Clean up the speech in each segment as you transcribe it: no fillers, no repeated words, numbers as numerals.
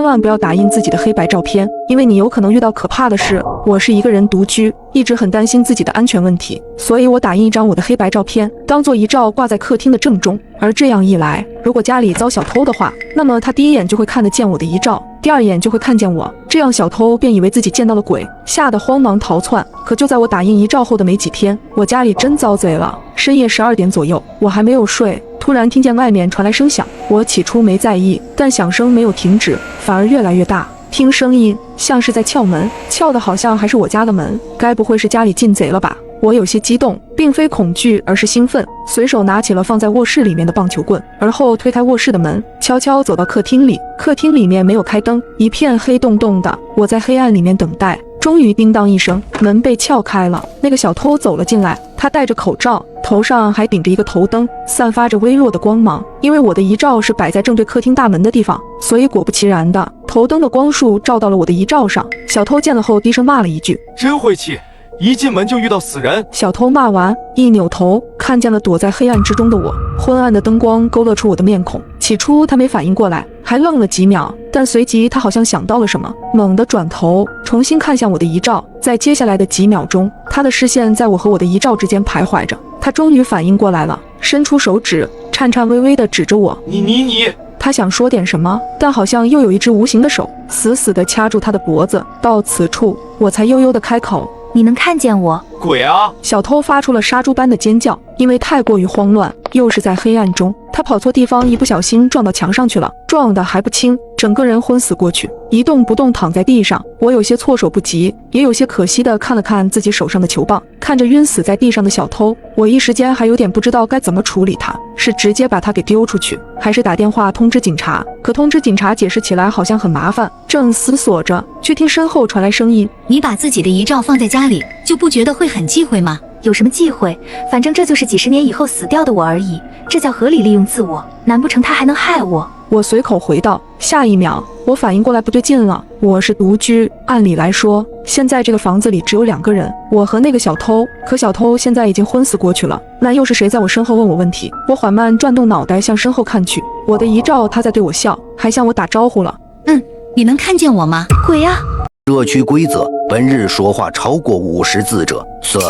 万不要打印自己的黑白照片，因为你有可能遇到可怕的事。我是一个人独居，一直很担心自己的安全问题，所以我打印一张我的黑白照片，当做遗照挂在客厅的正中。而这样一来，如果家里遭小偷的话，那么他第一眼就会看得见我的遗照，第二眼就会看见我，这样小偷便以为自己见到了鬼，吓得慌忙逃窜。可就在我打印遗照后的没几天，我家里真遭贼了。深夜12点左右，我还没有睡，突然听见外面传来声响。我起初没在意，但响声没有停止，反而越来越大。听声音像是在撬门，撬的好像还是我家的门，该不会是家里进贼了吧？我有些激动，并非恐惧，而是兴奋，随手拿起了放在卧室里面的棒球棍，而后推开卧室的门，悄悄走到客厅里。客厅里面没有开灯，一片黑洞洞的，我在黑暗里面等待。终于叮当一声，门被撬开了，那个小偷走了进来，他戴着口罩，头上还顶着一个头灯，散发着微弱的光芒。因为我的遗照是摆在正对客厅大门的地方，所以果不其然的，头灯的光束照到了我的遗照上。小偷见了后低声骂了一句：“真晦气，一进门就遇到死人。”小偷骂完，一扭头看见了躲在黑暗之中的我，昏暗的灯光勾勒出我的面孔。起初他没反应过来，还愣了几秒，但随即他好像想到了什么，猛地转头重新看向我的遗照。在接下来的几秒钟，他的视线在我和我的遗照之间徘徊着。他终于反应过来了，伸出手指，颤颤巍巍地指着我：“你！”他想说点什么，但好像又有一只无形的手死死地掐住他的脖子。到此处，我才悠悠地开口：“你能看见我？”鬼啊！小偷发出了杀猪般的尖叫，因为太过于慌乱，又是在黑暗中，他跑错地方，一不小心撞到墙上去了，撞得还不轻，整个人昏死过去，一动不动躺在地上。我有些措手不及，也有些可惜地看了看自己手上的球棒，看着晕死在地上的小偷，我一时间还有点不知道该怎么处理他，是直接把他给丢出去，还是打电话通知警察？可通知警察解释起来好像很麻烦。正思索着，却听身后传来声音：“你把自己的遗照放在家里，就不觉得会很忌讳吗？”有什么忌讳？反正这就是几十年以后死掉的我而已，这叫合理利用自我。难不成他还能害我？我随口回道。下一秒，我反应过来不对劲了。我是独居，按理来说，现在这个房子里只有2个人，我和那个小偷。可小偷现在已经昏死过去了，那又是谁在我身后问我问题？我缓慢转动脑袋向身后看去，我的遗照他在对我笑，还向我打招呼了。你能看见我吗？鬼啊！社区规则：本日说话超过50字者，则。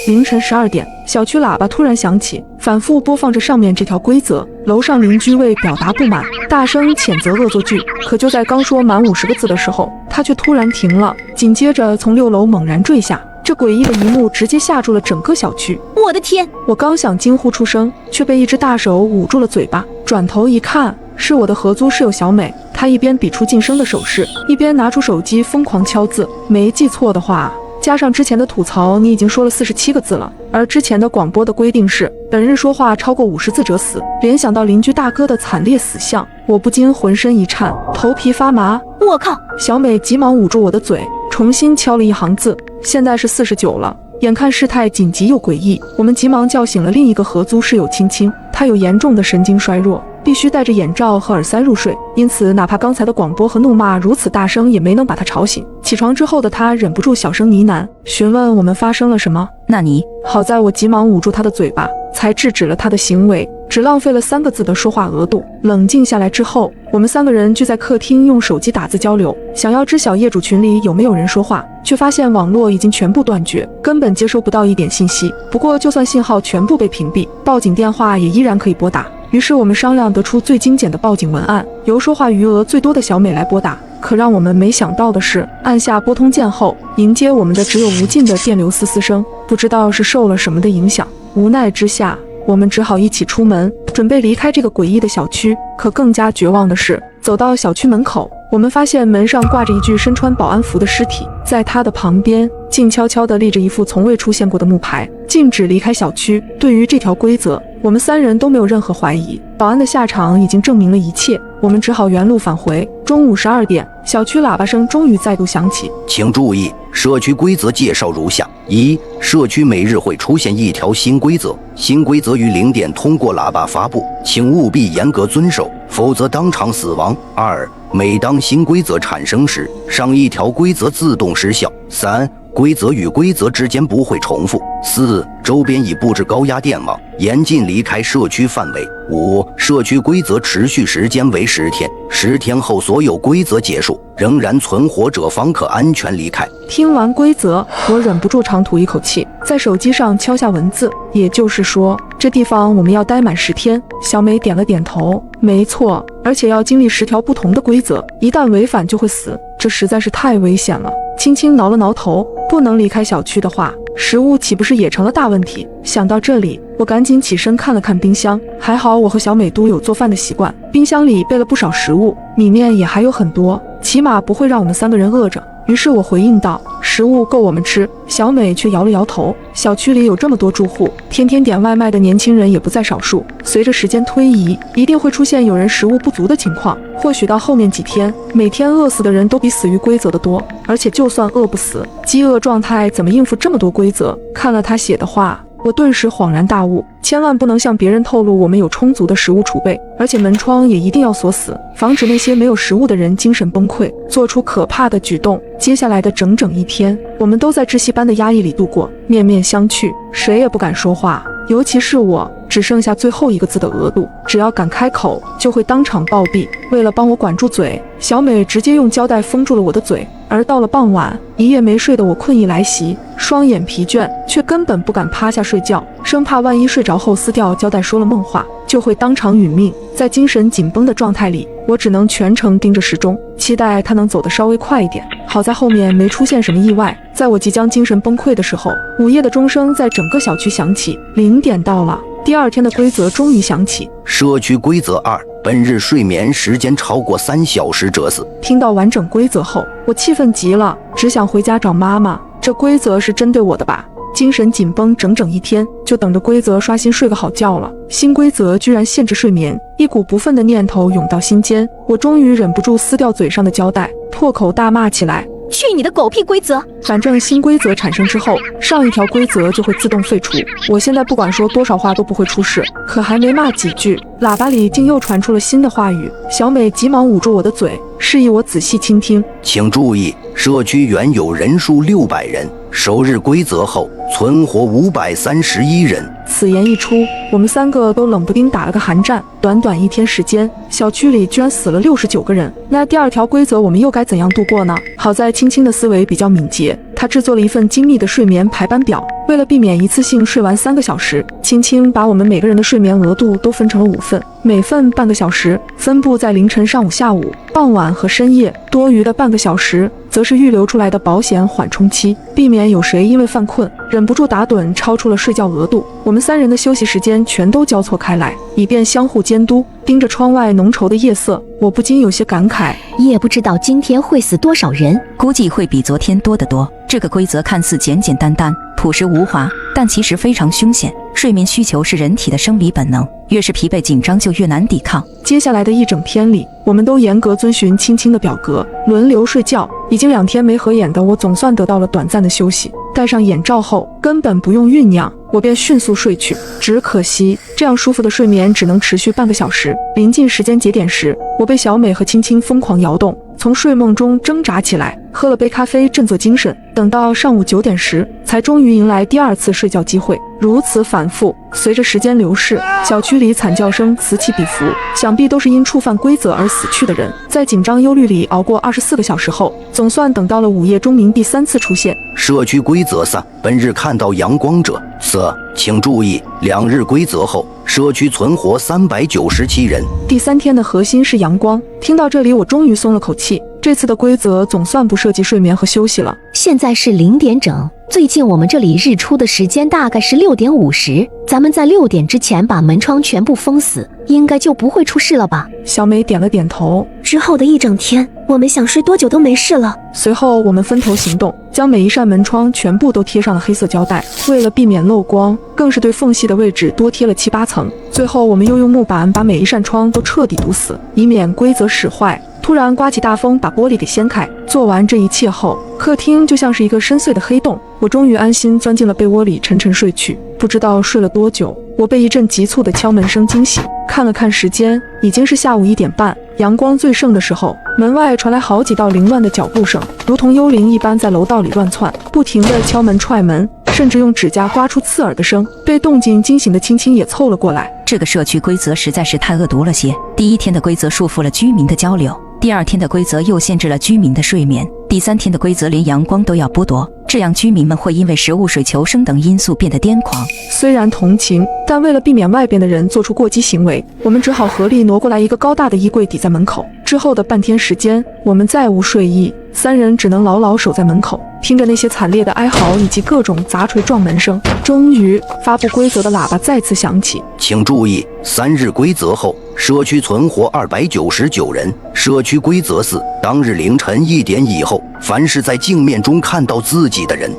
凌晨12点，小区喇叭突然响起，反复播放着上面这条规则。楼上邻居为表达不满，大声谴责恶作剧。可就在刚说满50个字的时候，他却突然停了，紧接着从6楼猛然坠下。这诡异的一幕直接吓住了整个小区。我的天！我刚想惊呼出声，却被一只大手捂住了嘴巴。转头一看，是我的合租室友小美。她一边比出噤声的手势，一边拿出手机疯狂敲字。没记错的话，加上之前的吐槽，你已经说了47个字了。而之前的广播的规定是本日说话超过50字者死。联想到邻居大哥的惨烈死相，我不禁浑身一颤，头皮发麻。我靠！小美急忙捂住我的嘴，重新敲了一行字。现在是49了。眼看事态紧急又诡异，我们急忙叫醒了另一个合租室友青青，她有严重的神经衰弱，必须戴着眼罩和耳塞入睡，因此哪怕刚才的广播和怒骂如此大声，也没能把她吵醒。起床之后的她忍不住小声呢喃，询问我们发生了什么。那你好在我急忙捂住她的嘴巴，才制止了她的行为，只浪费了3个字的说话额度。冷静下来之后，我们3个人聚在客厅用手机打字交流，想要知晓业主群里有没有人说话，却发现网络已经全部断绝，根本接收不到一点信息。不过就算信号全部被屏蔽，报警电话也依然可以拨打。于是我们商量得出最精简的报警文案，由说话余额最多的小美来拨打。可让我们没想到的是，按下拨通键后，迎接我们的只有无尽的电流嘶嘶声。不知道是受了什么的影响，无奈之下，我们只好一起出门，准备离开这个诡异的小区。可更加绝望的是，走到小区门口，我们发现门上挂着一具身穿保安服的尸体，在他的旁边静悄悄地立着一副从未出现过的木牌，禁止离开小区。对于这条规则，我们3人都没有任何怀疑，保安的下场已经证明了一切，我们只好原路返回。中午12点，小区喇叭声终于再度响起。请注意，社区规则介绍如下：一、社区每日会出现一条新规则，新规则于0点通过喇叭发布，请务必严格遵守，否则当场死亡。2、每当新规则产生时，上一条规则自动失效。3、规则与规则之间不会重复。4. 周边已布置高压电网，严禁离开社区范围。5. 社区规则持续时间为10天，10天后所有规则结束，仍然存活者方可安全离开。听完规则，我忍不住长吐一口气，在手机上敲下文字。也就是说，这地方我们要待满10天。小美点了点头，没错，而且要经历10条不同的规则，一旦违反就会死，这实在是太危险了。轻轻挠了挠头，不能离开小区的话，食物岂不是也成了大问题？想到这里，我赶紧起身看了看冰箱，还好我和小美都有做饭的习惯，冰箱里备了不少食物，里面也还有很多，起码不会让我们3个人饿着。于是我回应道，食物够我们吃。小美却摇了摇头，小区里有这么多住户，天天点外卖的年轻人也不在少数，随着时间推移，一定会出现有人食物不足的情况。或许到后面几天，每天饿死的人都比死于规则的多，而且就算饿不死，饥饿状态怎么应付这么多规则？看了他写的话，我顿时恍然大悟，千万不能向别人透露我们有充足的食物储备，而且门窗也一定要锁死，防止那些没有食物的人精神崩溃，做出可怕的举动。接下来的整整1天，我们都在窒息般的压抑里度过，面面相觑，谁也不敢说话，尤其是我，只剩下最后1个字的额度，只要敢开口，就会当场暴毙。为了帮我管住嘴，小美直接用胶带封住了我的嘴。而到了傍晚，一夜没睡的我困意来袭，双眼疲倦，却根本不敢趴下睡觉，生怕万一睡着后撕掉胶带说了梦话，就会当场殒命。在精神紧绷的状态里，我只能全程盯着时钟，期待它能走得稍微快一点。好在后面没出现什么意外。在我即将精神崩溃的时候，午夜的钟声在整个小区响起，0点到了。第2天的规则终于响起，社区规则2，本日睡眠时间超过3小时者死。听到完整规则后，我气愤极了，只想回家找妈妈。这规则是针对我的吧？精神紧绷整整1天，就等着规则刷新睡个好觉了。新规则居然限制睡眠，一股不忿的念头涌到心间，我终于忍不住撕掉嘴上的胶带，破口大骂起来。去你的狗屁规则！反正新规则产生之后，上一条规则就会自动废除。我现在不管说多少话都不会出事，可还没骂几句，喇叭里竟又传出了新的话语。小美急忙捂住我的嘴，示意我仔细倾听。请注意，社区原有人数600人，首日规则后存活531人。此言一出，我们3个都冷不丁打了个寒战。短短1天时间，小区里居然死了69个人。那第2条规则我们又该怎样度过呢？好在青青的思维比较敏捷，她制作了一份精密的睡眠排班表。为了避免一次性睡完3个小时，青青把我们每个人的睡眠额度都分成了5份，每份半个小时，分布在凌晨、上午、下午、傍晚和深夜。多余的半个小时则是预留出来的保险缓冲期，避免有谁因为犯困忍不住打盹超出了睡觉额度。我们3人的休息时间全都交错开来，以便相互监督。盯着窗外浓稠的夜色，我不禁有些感慨，也不知道今天会死多少人，估计会比昨天多得多。这个规则看似简简单单、朴实无华，但其实非常凶险。睡眠需求是人体的生理本能，越是疲惫紧张就越难抵抗。接下来的一整天里，我们都严格遵循青青的表格，轮流睡觉。已经2天没合眼的我，总算得到了短暂的休息。戴上眼罩后，根本不用酝酿，我便迅速睡去。只可惜，这样舒服的睡眠只能持续半个小时。临近时间节点时，我被小美和青青疯狂摇动，从睡梦中挣扎起来，喝了杯咖啡振作精神。等到上午9点时，才终于迎来第2次睡觉机会。如此反复，随着时间流逝，小区里惨叫声此起彼伏，想必都是因触犯规则而死去的人。在紧张忧虑里熬过24个小时后，总算等到了午夜钟鸣第3次出现。社区规则3，本日看到阳光者死。请注意，2日规则后，社区存活397人。第3天的核心是阳光。听到这里，我终于松了口气。这次的规则总算不涉及睡眠和休息了。现在是0点整，最近我们这里日出的时间大概是6点50，咱们在6点之前把门窗全部封死，应该就不会出事了吧？小美点了点头。之后的一整天，我们想睡多久都没事了。随后我们分头行动，将每一扇门窗全部都贴上了黑色胶带，为了避免漏光，更是对缝隙的位置多贴了7、8层。最后我们又用木板把每一扇窗都彻底堵死，以免规则使坏。突然刮起大风，把玻璃给掀开。做完这一切后，客厅就像是一个深邃的黑洞，我终于安心钻进了被窝里沉沉睡去。不知道睡了多久，我被一阵急促的敲门声惊醒，看了看时间，已经是下午1点半，阳光最盛的时候。门外传来好几道凌乱的脚步声，如同幽灵一般在楼道里乱窜，不停地敲门踹门，甚至用指甲刮出刺耳的声。被动静惊醒的青青也凑了过来。这个社区规则实在是太恶毒了些。第1天的规则束缚了居民的交流，第2天的规则又限制了居民的睡眠，第3天的规则连阳光都要剥夺，这样居民们会因为食物、水、求生等因素变得癫狂。虽然同情，但为了避免外边的人做出过激行为，我们只好合力挪过来一个高大的衣柜抵在门口。之后的半天时间，我们再无睡意，3人只能牢牢守在门口，听着那些惨烈的哀嚎以及各种砸锤撞门声。终于，发布规则的喇叭再次响起，请注意，3日规则后，社区存活299人。社区规则4：当日凌晨1点以后，凡是在镜面中看到自己的人，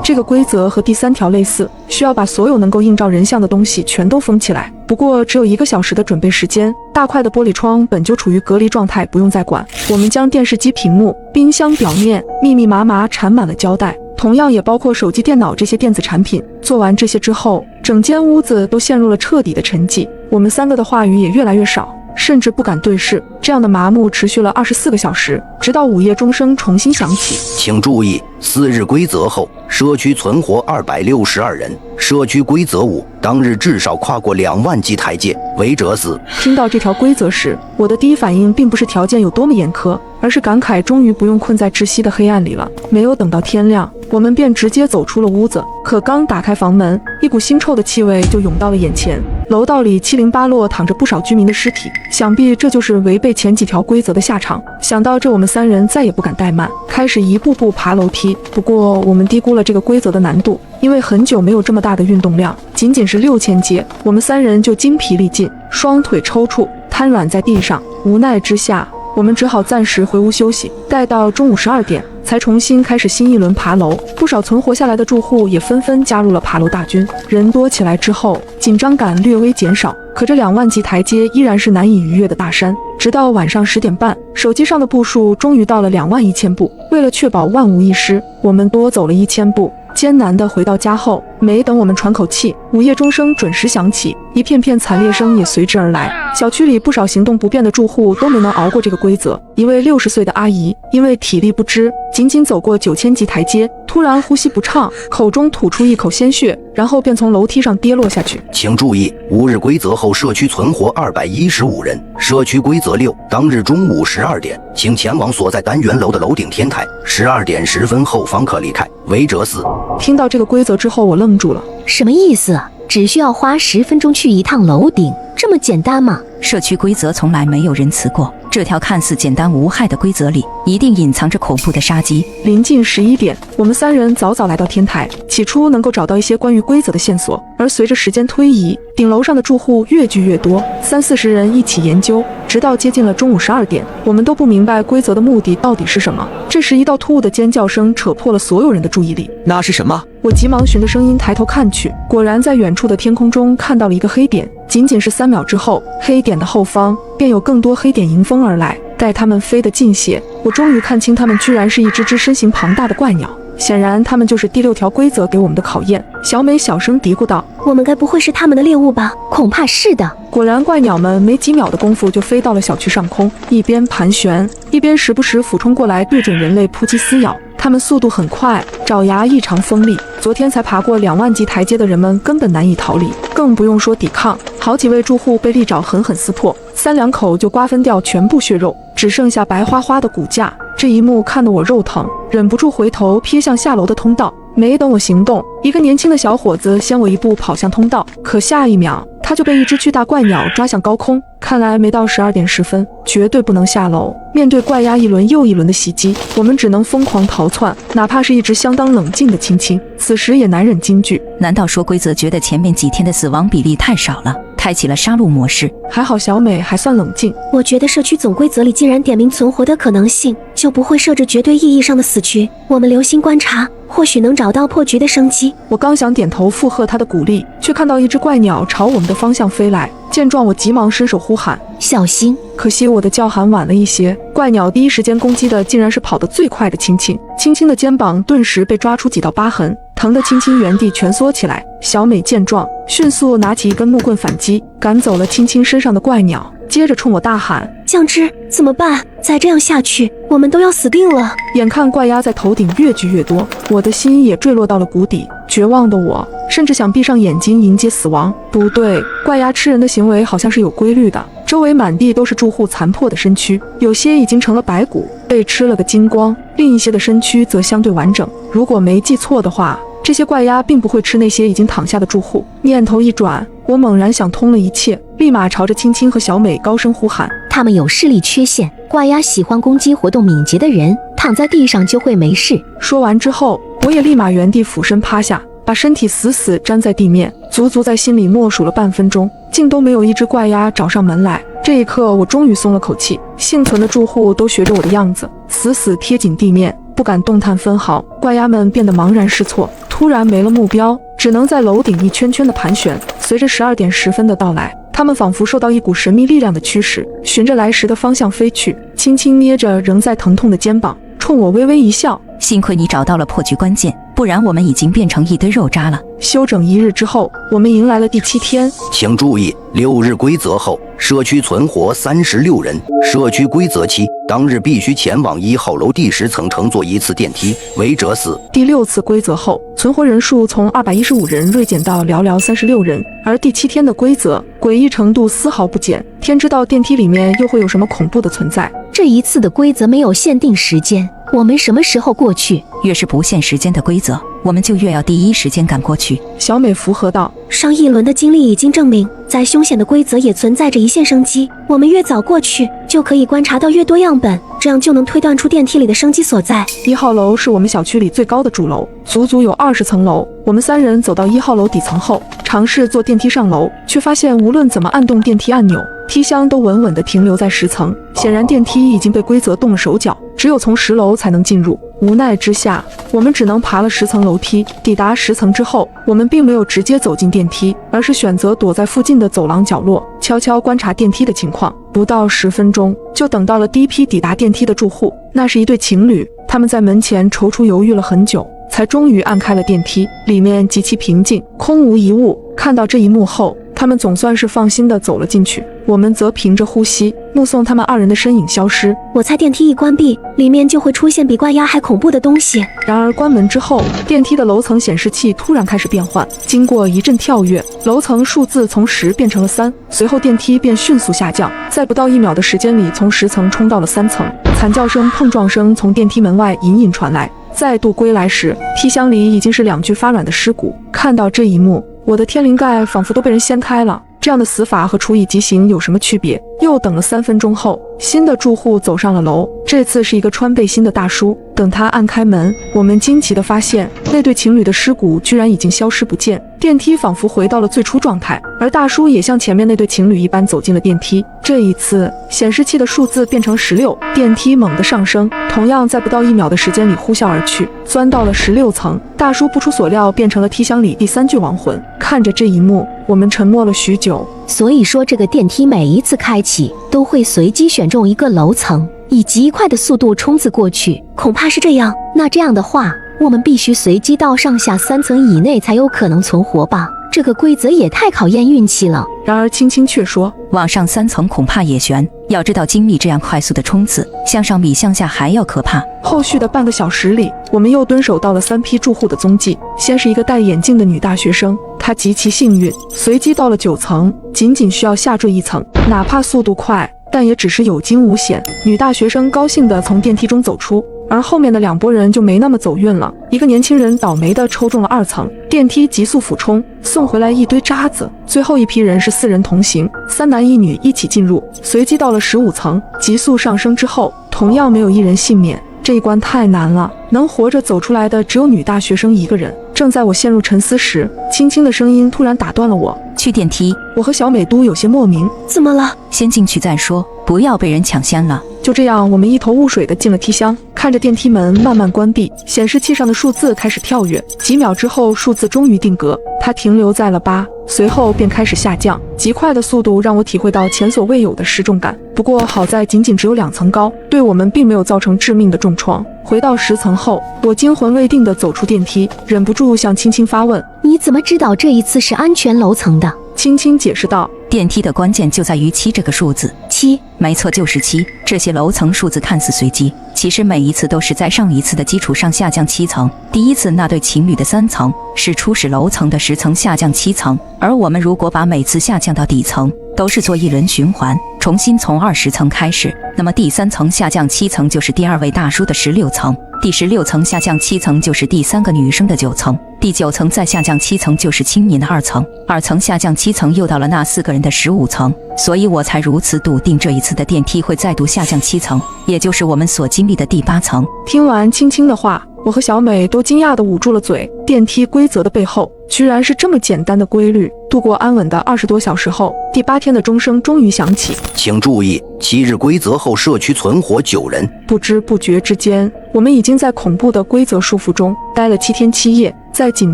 这个规则和第3条类似，需要把所有能够映照人像的东西全都封起来。不过只有1个小时的准备时间，大块的玻璃窗本就处于隔离状态，不用再管。我们将电视机屏幕、冰箱表面密密麻麻缠满了胶带，同样也包括手机、电脑这些电子产品。做完这些之后，整间屋子都陷入了彻底的沉寂，我们3个的话语也越来越少，甚至不敢对视。这样的麻木持续了24个小时，直到午夜钟声重新响起。请注意，4日规则后，社区存活262人。社区规则5：当日至少跨过2万级台阶，违者死。听到这条规则时，我的第一反应并不是条件有多么严苛，而是感慨终于不用困在窒息的黑暗里了。没有等到天亮，我们便直接走出了屋子。可刚打开房门，一股腥臭的气味就涌到了眼前。楼道里七零八落躺着不少居民的尸体，想必这就是违背前几条规则的下场。想到这，我们3人再也不敢怠慢，开始一步步爬楼梯。不过我们低估了这个规则的难度，因为很久没有这么大的运动量，仅仅是6000阶，我们3人就精疲力尽，双腿抽搐，瘫软在地上。无奈之下，我们只好暂时回屋休息，待到中午12点才重新开始新一轮爬楼。不少存活下来的住户也纷纷加入了爬楼大军。人多起来之后，紧张感略微减少，可这2万级台阶依然是难以逾越的大山。直到晚上10点半，手机上的步数终于到了21000步。为了确保万无一失，我们多走了1000步。艰难地回到家后，没等我们喘口气，午夜钟声准时响起，一片片惨烈声也随之而来。小区里不少行动不便的住户都没能熬过这个规则。一位60岁的阿姨因为体力不支，仅仅走过9000级台阶，突然呼吸不畅，口中吐出一口鲜血，然后便从楼梯上跌落下去。请注意，5日规则后社区存活215人。社区规则6：当日中午12点，请前往所在单元楼的楼顶天台，12点10分后方可离开，违者死。听到这个规则之后，我愣住了。什么意思？只需要花10分钟去一趟楼顶，这么简单吗？社区规则从来没有仁慈过，这条看似简单无害的规则里，一定隐藏着恐怖的杀机。临近11点，我们3人早早来到天台，起初能够找到一些关于规则的线索，而随着时间推移，顶楼上的住户越聚越多，30-40人一起研究，直到接近了中午12点，我们都不明白规则的目的到底是什么。这时，一道突兀的尖叫声扯破了所有人的注意力。那是什么？我急忙循着声音抬头看去，果然在远处的天空中看到了一个黑点。仅仅是3秒之后，黑点的后方便有更多黑点迎风而来。待它们飞得近些，我终于看清它们居然是一只身形庞大的怪鸟。显然，它们就是第6条规则给我们的考验。小美小声嘀咕道：“我们该不会是他们的猎物吧？恐怕是的。”果然，怪鸟们没几秒的功夫就飞到了小区上空，一边盘旋，一边时不时俯冲过来，对准人类扑击撕咬。它们速度很快，爪牙异常锋利。昨天才爬过2万级台阶的人们根本难以逃离，更不用说抵抗。好几位住户被利爪狠狠撕破，3两口就瓜分掉全部血肉，只剩下白花花的骨架。这一幕看得我肉疼，忍不住回头瞥向下楼的通道。没等我行动，一个年轻的小伙子先我一步跑向通道，可下一秒他就被一只巨大怪鸟抓向高空。看来没到12点10分，绝对不能下楼。面对怪鸭一轮又一轮的袭击，我们只能疯狂逃窜，哪怕是一直相当冷静的青青，此时也难忍惊惧。难道说规则觉得前面几天的死亡比例太少了，开启了杀戮模式？还好小美还算冷静。我觉得社区总规则里既然点名存活的可能性，就不会设置绝对意义上的死局。我们留心观察，或许能找到破局的生机。我刚想点头附和他的鼓励，却看到一只怪鸟朝我们的方向飞来。见状，我急忙伸手呼喊，小心！可惜我的叫喊晚了一些，怪鸟第一时间攻击的竟然是跑得最快的青青。青青的肩膀顿时被抓出几道疤痕，疼得青青原地蜷缩起来。小美见状，迅速拿起一根木棍反击，赶走了青青身上的怪鸟，接着冲我大喊：酱汁，怎么办？再这样下去，我们都要死定了！眼看怪鸭在头顶越聚越多，我的心也坠落到了谷底。绝望的我，甚至想闭上眼睛迎接死亡。不对，怪鸭吃人的行为好像是有规律的。周围满地都是住户残破的身躯，有些已经成了白骨，被吃了个精光；另一些的身躯则相对完整。如果没记错的话，这些怪鸭并不会吃那些已经躺下的住户。念头一转，我猛然想通了一切，立马朝着青青和小美高声呼喊：他们有视力缺陷，怪鸭喜欢攻击活动敏捷的人，躺在地上就会没事。说完之后，我也立马原地俯身趴下，把身体死死粘在地面，足足在心里默数了半分钟，竟都没有一只怪鸭找上门来。这一刻，我终于松了口气。幸存的住户都学着我的样子，死死贴紧地面，不敢动弹分毫。怪鸭们变得茫然失措，突然没了目标，只能在楼顶一圈圈的盘旋。随着12点10分的到来，它们仿佛受到一股神秘力量的驱使，循着来时的方向飞去。轻轻捏着仍在疼痛的肩膀，冲我微微一笑：幸亏你找到了破局关键，不然我们已经变成一堆肉渣了。休整1日之后，我们迎来了第7天。请注意，6日规则后，社区存活36人。社区规则7，当日必须前往1号楼第10层乘坐1次电梯，违者死。第6次规则后，存活人数从215人锐减到寥寥36人。而第7天的规则，诡异程度丝毫不减，天知道电梯里面又会有什么恐怖的存在。这一次的规则没有限定时间，我们什么时候过去？越是不限时间的规则，我们就越要第一时间赶过去。小美附和道：上一轮的经历已经证明，在凶险的规则也存在着一线生机。我们越早过去，就可以观察到越多样本，这样就能推断出电梯里的生机所在。1号楼是我们小区里最高的主楼，足足有20层楼。我们3人走到1号楼底层后，尝试坐电梯上楼，却发现无论怎么按动电梯按钮，梯箱都稳稳地停留在10层。显然电梯已经被规则动了手脚，只有从10楼才能进入。无奈之下，我们只能爬了10层楼梯。抵达10层之后，我们并没有直接走进电梯，而是选择躲在附近的走廊角落，悄悄观察电梯的情况。不到10分钟，就等到了第一批抵达电梯的住户。那是一对情侣，他们在门前踌躇犹豫了很久，才终于按开了电梯。里面极其平静，空无一物。看到这一幕后，他们总算是放心地走了进去。我们则凭着呼吸，目送他们2人的身影消失。我猜电梯一关闭，里面就会出现比怪鸭还恐怖的东西。然而关门之后，电梯的楼层显示器突然开始变换，经过一阵跳跃，楼层数字从10变成了3，随后电梯便迅速下降，在不到1秒的时间里，从10层冲到了3层。惨叫声、碰撞声从电梯门外隐隐传来。再度归来时，梯箱里已经是2具发软的尸骨。看到这一幕，我的天灵盖仿佛都被人掀开了。这样的死法和处以极刑有什么区别？又等了3分钟后，新的住户走上了楼，这次是一个穿背心的大叔。等他按开门，我们惊奇地发现，那对情侣的尸骨居然已经消失不见，电梯仿佛回到了最初状态，而大叔也像前面那对情侣一般走进了电梯。这一次，显示器的数字变成16，电梯猛地上升，同样在不到1秒的时间里呼啸而去，钻到了16层。大叔不出所料变成了梯箱里第3具亡魂。看着这一幕，我们沉默了许久。所以说，这个电梯每一次开启都会随机选中一个楼层，以极快的速度冲刺过去。恐怕是这样。那这样的话，我们必须随机到上下3层以内才有可能存活吧？这个规则也太考验运气了。然而青青却说，往上3层恐怕也悬，要知道经历这样快速的冲刺，向上比向下还要可怕。后续的半个小时里，我们又蹲守到了3批住户的踪迹。先是一个戴眼镜的女大学生，她极其幸运，随机到了9层，仅仅需要下坠1层，哪怕速度快，但也只是有惊无险。女大学生高兴地从电梯中走出，而后面的2拨人就没那么走运了。一个年轻人倒霉地抽中了2层，电梯急速俯冲，送回来一堆渣子。最后一批人是4人同行，3男1女一起进入，随机到了15层，急速上升之后，同样没有1人幸免。这一关太难了，能活着走出来的只有女大学生1个人。正在我陷入沉思时，轻轻的声音突然打断了我。去电梯。我和小美都有些莫名，怎么了？先进去再说，不要被人抢先了。就这样，我们一头雾水的进了梯箱。看着电梯门慢慢关闭，显示器上的数字开始跳跃，几秒之后数字终于定格，它停留在了8，随后便开始下降，极快的速度让我体会到前所未有的失重感。不过好在仅仅只有2层高，对我们并没有造成致命的重创。回到10层后，我惊魂未定地走出电梯，忍不住向青青发问：你怎么知道这一次是安全楼层的？青青解释道：电梯的关键就在于7这个数字。7，没错，就是7。这些楼层数字看似随机，其实每一次都是在上一次的基础上下降7层。第一次那对情侣的3层是初始楼层的10层下降7层，而我们如果把每次下降到底层都是做一轮循环，重新从20层开始，那么第3层下降7层就是第2位大叔的16层，第16层下降7层就是第3个女生的9层，第9层再下降7层就是青年的2层，2层下降7层又到了那4个人的15层，所以我才如此笃定这一次的电梯会再度下降7层，也就是我们所经历的第8层。听完青青的话，我和小美都惊讶地捂住了嘴。电梯规则的背后居然是这么简单的规律。度过安稳的20多小时后，第8天的钟声终于响起。请注意，7日规则后社区存活9人。不知不觉之间，我们已经在恐怖的规则束缚中待了7天7夜。在紧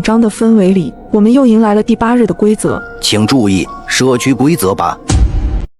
张的氛围里，我们又迎来了第8日的规则。请注意，社区规则8。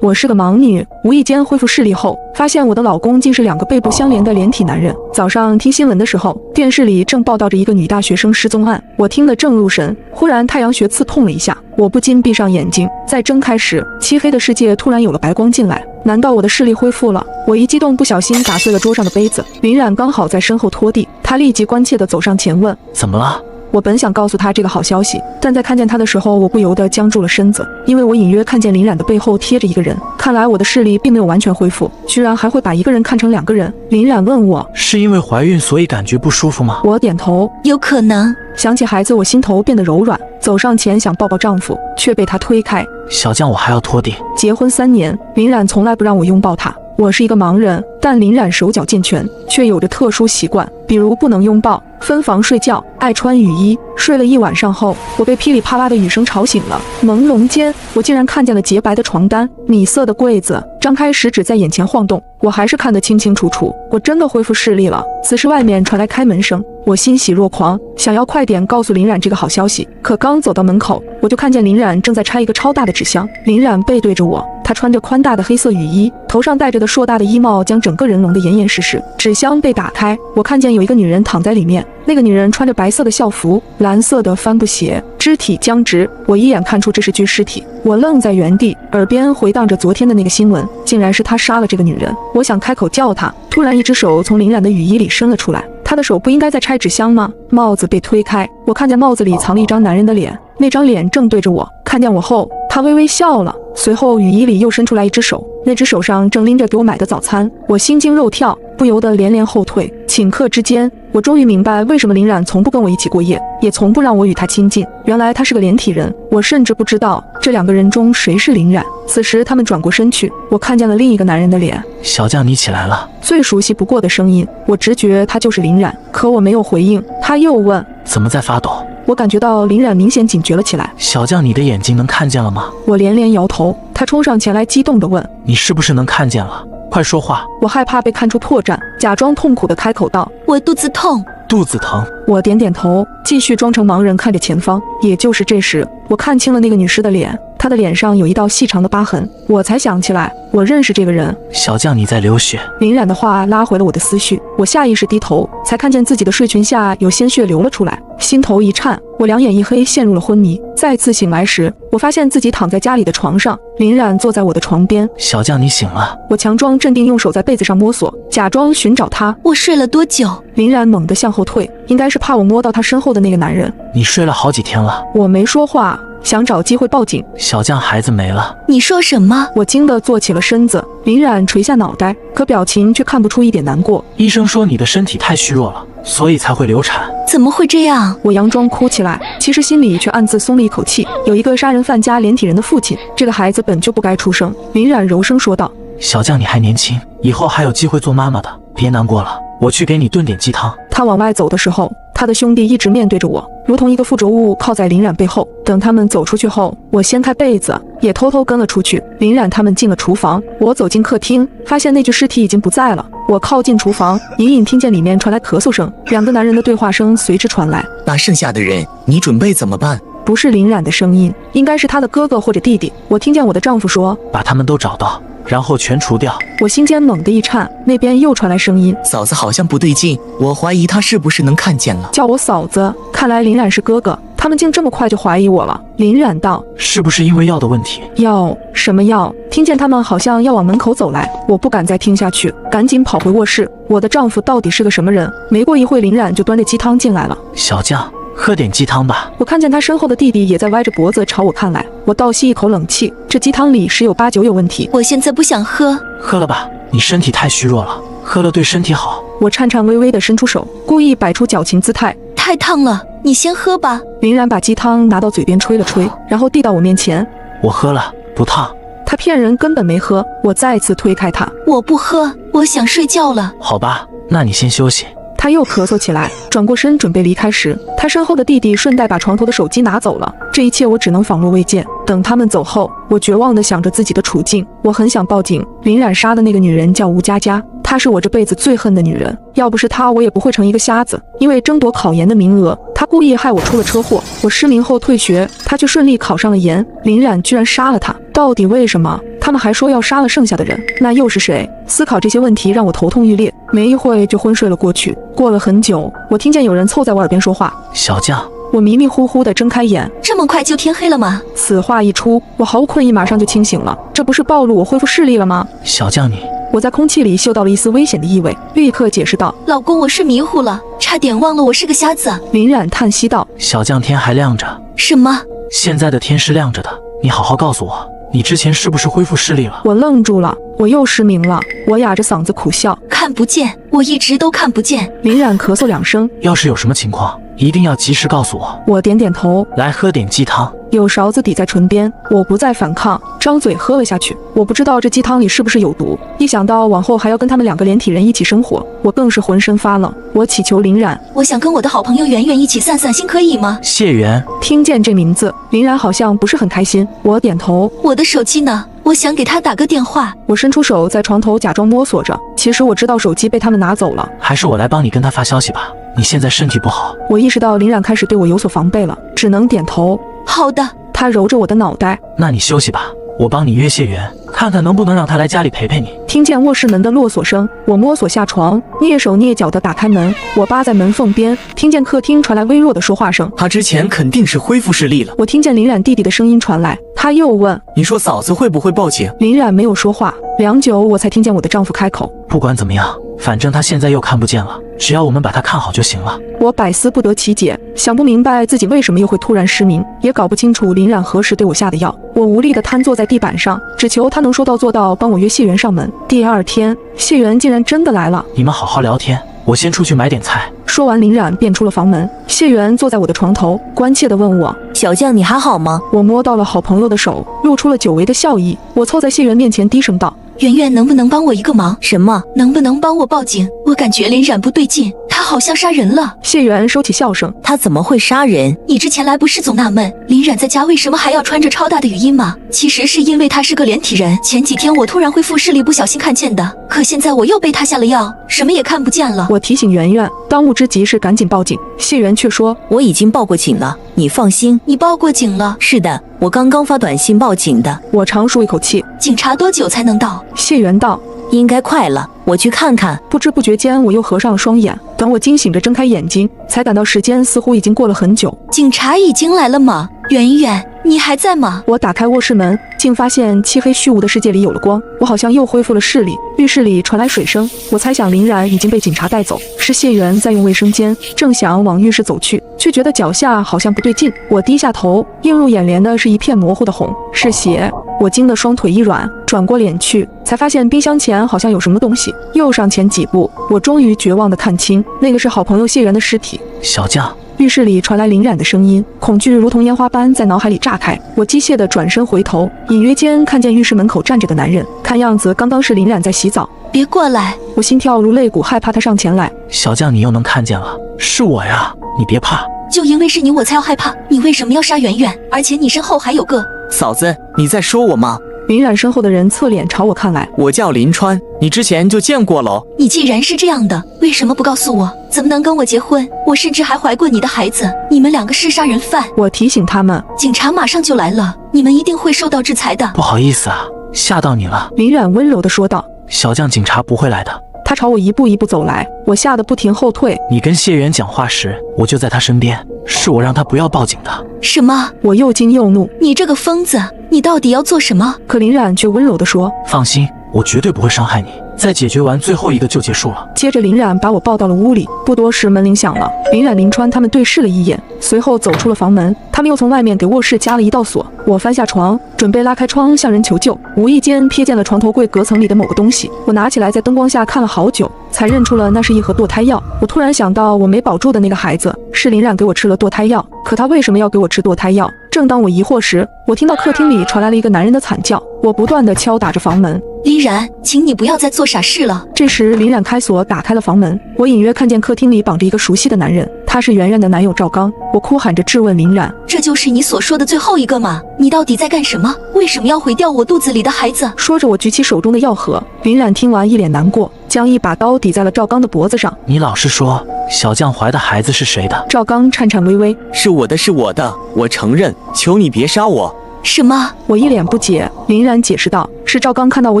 我是个盲女，无意间恢复视力后，发现我的老公竟是2个背部相连的连体男人。早上听新闻的时候，电视里正报道着一个女大学生失踪案，我听得正入神，忽然太阳穴刺痛了一下，我不禁闭上眼睛，再睁开时，漆黑的世界突然有了白光进来。难道我的视力恢复了？我一激动，不小心打碎了桌上的杯子。林冉刚好在身后拖地，他立即关切地走上前问：怎么了？我本想告诉他这个好消息，但在看见他的时候，我不由得僵住了身子，因为我隐约看见林冉的背后贴着一个人。看来我的视力并没有完全恢复，居然还会把一个人看成2个人。林冉问我：是因为怀孕所以感觉不舒服吗？我点头，有可能。想起孩子，我心头变得柔软，走上前想抱抱丈夫，却被他推开。小将，我还要拖地。结婚3年，林冉从来不让我拥抱他。我是一个盲人，但林冉手脚健全，却有着特殊习惯，比如不能拥抱、分房睡觉、爱穿雨衣。睡了一晚上后，我被噼里啪啦的雨声吵醒了。朦胧间，我竟然看见了洁白的床单、米色的柜子，张开食指在眼前晃动，我还是看得清清楚楚。我真的恢复视力了。此时外面传来开门声，我欣喜若狂，想要快点告诉林冉这个好消息。可刚走到门口，我就看见林冉正在拆一个超大的纸箱。林冉背对着我，她穿着宽大的黑色雨衣，头上戴着的硕大的衣帽将整个人笼得严严实实。纸箱被打开，我看见有一个女人躺在里面，那个女人穿着白色的校服，蓝色的帆布鞋，肢体僵直。我一眼看出这是具尸体，我愣在原地，耳边回荡着昨天的那个新闻，竟然是他杀了这个女人。我想开口叫她，突然一只手从林冉的雨衣里伸了出来，她的手不应该在拆纸箱吗？帽子被推开，我看见帽子里藏了一张男人的脸，那张脸正对着我。看见我后，他微微笑了，随后雨衣里又伸出来一只手，那只手上正拎着给我买的早餐。我心惊肉跳，不由得连连后退。顷刻之间，我终于明白为什么林冉从不跟我一起过夜，也从不让我与他亲近。原来他是个连体人，我甚至不知道这2个人中谁是林冉。此时他们转过身去，我看见了另一个男人的脸。小将，你起来了。最熟悉不过的声音，我直觉他就是林冉，可我没有回应。他又问：怎么在发抖？我感觉到林冉明显警觉了起来。小将，你的眼睛能看见了吗？我连连摇头。他冲上前来，激动地问：你是不是能看见了？快说话。我害怕被看出破绽，假装痛苦地开口道：我肚子痛。肚子疼。我点点头，继续装成盲人看着前方。也就是这时，我看清了那个女尸的脸，她的脸上有一道细长的疤痕。我才想起来，我认识这个人。小将，你在流血。林冉的话拉回了我的思绪，我下意识低头，才看见自己的睡裙下有鲜血流了出来，心头一颤，我两眼一黑，陷入了昏迷。再次醒来时，我发现自己躺在家里的床上，林冉坐在我的床边。小将，你醒了。我强装镇定，用手在被子上摸索，假装寻找他。我睡了多久？林冉猛地向后退，应该是怕我摸到他身后的那个男人。你睡了好几天了。我没说话，想找机会报警。小将，孩子没了。你说什么？我惊得坐起了身子。林冉垂下脑袋，可表情却看不出一点难过。医生说你的身体太虚弱了，所以才会流产。怎么会这样？我佯装哭起来，其实心里却暗自松了一口气。有一个杀人犯加连体人的父亲，这个孩子本就不该出生。林冉柔声说道：小将，你还年轻，以后还有机会做妈妈的，别难过了，我去给你炖点鸡汤。他往外走的时候，他的兄弟一直面对着我，如同一个附着物靠在林冉背后。等他们走出去后，我掀开被子，也偷偷跟了出去。林冉他们进了厨房，我走进客厅，发现那具尸体已经不在了。我靠近厨房，隐隐听见里面传来咳嗽声，两个男人的对话声随之传来。那剩下的人，你准备怎么办？不是林冉的声音，应该是他的哥哥或者弟弟。我听见我的丈夫说，把他们都找到，然后全除掉。我心间猛地一颤，那边又传来声音，嫂子好像不对劲，我怀疑他是不是能看见了。叫我嫂子，看来林冉是哥哥，他们竟这么快就怀疑我了。林冉道，是不是因为药的问题？药？什么药？听见他们好像要往门口走来，我不敢再听下去，赶紧跑回卧室。我的丈夫到底是个什么人？没过一会，林冉就端着鸡汤进来了。小将，喝点鸡汤吧。我看见他身后的弟弟也在歪着脖子朝我看来，我倒吸一口冷气，这鸡汤里十有八九有问题。我现在不想喝。喝了吧，你身体太虚弱了，喝了对身体好。我颤颤巍巍地伸出手，故意摆出矫情姿态。太烫了，你先喝吧。林冉把鸡汤拿到嘴边吹了吹，然后递到我面前。我喝了，不烫。他骗人，根本没喝。我再次推开他，我不喝，我想睡觉了。好吧，那你先休息。他又咳嗽起来，转过身准备离开时，他身后的弟弟顺带把床头的手机拿走了。这一切我只能仿若未见。等他们走后，我绝望地想着自己的处境，我很想报警。林冉杀的那个女人叫吴佳佳，她是我这辈子最恨的女人。要不是她，我也不会成一个瞎子。因为争夺考研的名额，她故意害我出了车祸。我失明后退学，她却顺利考上了研。林冉居然杀了她，到底为什么？他们还说要杀了剩下的人，那又是谁？思考这些问题让我头痛欲裂，没一会就昏睡了过去。过了很久，我听见有人凑在我耳边说话。小将，我迷迷糊糊地睁开眼，这么快就天黑了吗？此话一出，我毫无困意，马上就清醒了。这不是暴露我恢复视力了吗？小将你，我在空气里嗅到了一丝危险的意味，立刻解释道：老公，我是迷糊了，差点忘了我是个瞎子。林冉叹息道：小将，天还亮着。什么？现在的天是亮着的，你好好告诉我，你之前是不是恢复视力了？我愣住了，我又失明了。我哑着嗓子苦笑，看不见，我一直都看不见。林冉咳嗽2声，要是有什么情况，一定要及时告诉我。我点点头，来喝点鸡汤。有勺子抵在唇边，我不再反抗，张嘴喝了下去。我不知道这鸡汤里是不是有毒，一想到往后还要跟他们2个连体人一起生活，我更是浑身发冷。我祈求林冉，我想跟我的好朋友圆圆一起散散心，可以吗？谢元。听见这名字，林冉好像不是很开心。我点头。我的手机呢？我想给他打个电话。我伸出手在床头假装摸索着，其实我知道手机被他们拿走了。还是我来帮你跟他发消息吧，你现在身体不好。我意识到林冉开始对我有所防备了，只能点头。好的。他揉着我的脑袋，那你休息吧，我帮你约谢元，看看能不能让他来家里陪陪你。听见卧室门的落锁声，我摸索下床，蹑手蹑脚地打开门。我扒在门缝边，听见客厅传来微弱的说话声。他之前肯定是恢复视力了。我听见林冉弟弟的声音传来，他又问：你说嫂子会不会报警？林冉没有说话，良久我才听见我的丈夫开口：不管怎么样，反正他现在又看不见了，只要我们把他看好就行了。我百思不得其解，想不明白自己为什么又会突然失明，也搞不清楚林冉何时对我下的药。我无力地瘫坐在地板上，只求他能说到做到，帮我约谢元上门。第2天，谢元竟然真的来了。你们好好聊天，我先出去买点菜。说完，林冉便出了房门。谢元坐在我的床头，关切地问我：小将，你还好吗？我摸到了好朋友的手，露出了久违的笑意。我凑在谢元面前低声道：圆圆，能不能帮我一个忙？什么？能不能帮我报警？我感觉林冉不对劲，他好像杀人了。谢元收起笑声：他怎么会杀人？你之前来不是总纳闷林冉在家为什么还要穿着超大的雨衣吗？其实是因为他是个连体人。前几天我突然恢复视力，不小心看见的，可现在我又被他下了药，什么也看不见了。我提醒圆圆，当务之急是赶紧报警。谢元却说：我已经报过警了，你放心。你报过警了？是的，我刚刚发短信报警的。我长舒一口气。警察多久才能到？谢元道：应该快了，我去看看。不知不觉间，我又合上了双眼。等我惊醒着睁开眼睛，才感到时间似乎已经过了很久。警察已经来了吗？圆圆，你还在吗？我打开卧室门，竟发现漆黑虚无的世界里有了光，我好像又恢复了视力。浴室里传来水声，我猜想林冉已经被警察带走，是谢元在用卫生间。正想往浴室走去，却觉得脚下好像不对劲。我低下头，映入眼帘的是一片模糊的红，是血。我惊得双腿一软，转过脸去，才发现冰箱前好像有什么东西。又上前几步，我终于绝望地看清，那个是好朋友谢元的尸体。小将。浴室里传来林冉的声音，恐惧如同烟花般在脑海里炸开。我机械地转身回头，隐约间看见浴室门口站着个男人，看样子刚刚是林冉在洗澡。别过来！我心跳如肋骨，害怕他上前来。小将，你又能看见了，是我呀，你别怕。就因为是你我才要害怕。你为什么要杀圆圆？而且你身后还有个……嫂子，你在说我吗？林冉身后的人侧脸朝我看来，我叫林川，你之前就见过喽。你既然是这样的，为什么不告诉我？怎么能跟我结婚？我甚至还怀过你的孩子。你们两个是杀人犯！我提醒他们，警察马上就来了，你们一定会受到制裁的。不好意思啊，吓到你了。林冉温柔地说道。小将，警察不会来的。他朝我一步一步走来，我吓得不停后退。你跟谢元讲话时，我就在他身边，是我让他不要报警的。什么？我又惊又怒。你这个疯子，你到底要做什么？可林冉却温柔地说，放心，我绝对不会伤害你，再解决完最后一个就结束了。接着林冉把我抱到了屋里，不多时门铃响了，林冉、林川他们对视了一眼，随后走出了房门。他们又从外面给卧室加了一道锁。我翻下床，准备拉开窗向人求救，无意间瞥见了床头柜隔层里的某个东西。我拿起来在灯光下看了好久，才认出了那是一盒堕胎药。我突然想到，我没保住的那个孩子是林冉给我吃了堕胎药，可他为什么要给我吃堕胎药？正当我疑惑时，我听到客厅里传来了一个男人的惨叫。我不断地敲打着房门，林冉，请你不要再做傻事了。这时林冉开锁打开了房门，我隐约看见客厅里绑着一个熟悉的男人，他是圆圆的男友赵刚。我哭喊着质问林冉，这就是你所说的最后一个吗？你到底在干什么？为什么要毁掉我肚子里的孩子？说着我举起手中的药盒。林冉听完一脸难过，将一把刀抵在了赵刚的脖子上。你老实说，小将怀的孩子是谁的？赵刚颤颤巍巍，是我的，是我的，我承认，求你别杀我。什么？我一脸不解。林冉解释道，是赵刚看到我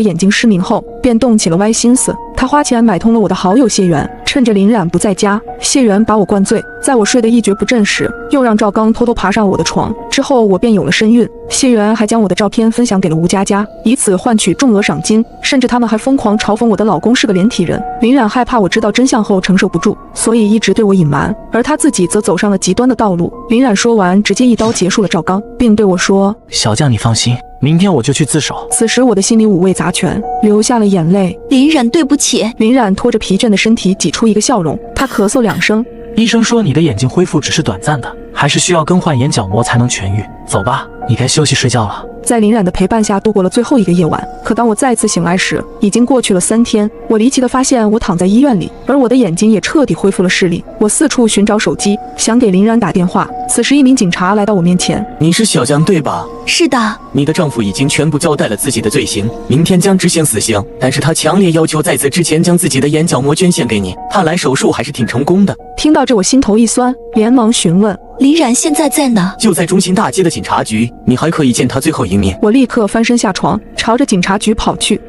眼睛失明后，便动起了歪心思。他花钱买通了我的好友谢元，趁着林冉不在家，谢元把我灌醉，在我睡得一蹶不振时，又让赵刚偷偷爬上我的床。之后我便有了身孕。谢元还将我的照片分享给了吴佳佳，以此换取重额赏金，甚至他们还疯狂嘲讽我的老公是个连体人。林冉害怕我知道真相后承受不住，所以一直对我隐瞒，而他自己则走上了极端的道路。林冉说完，直接一刀结束了赵刚，并对我说，小将你放心，明天我就去自首。此时我的心里五味杂全，流下了眼泪。林冉，对不起。林冉拖着疲倦的身体挤出一个笑容，他咳嗽2声。医生说你的眼睛恢复只是短暂的，还是需要更换眼角膜才能痊愈。走吧，你该休息睡觉了。在林冉的陪伴下度过了最后一个夜晚，可当我再次醒来时，已经过去了3天。我离奇地发现我躺在医院里，而我的眼睛也彻底恢复了视力。我四处寻找手机，想给林冉打电话。此时一名警察来到我面前。你是小将对吧？是的。你的丈夫已经全部交代了自己的罪行，明天将执行死刑，但是他强烈要求在此之前将自己的眼角膜捐献给你，看来手术还是挺成功的。听到这我心头一酸，连忙询问林冉现在在哪？就在中心大街的警察局，你还可以见他最后一面。我立刻翻身下床，朝着警察局跑去。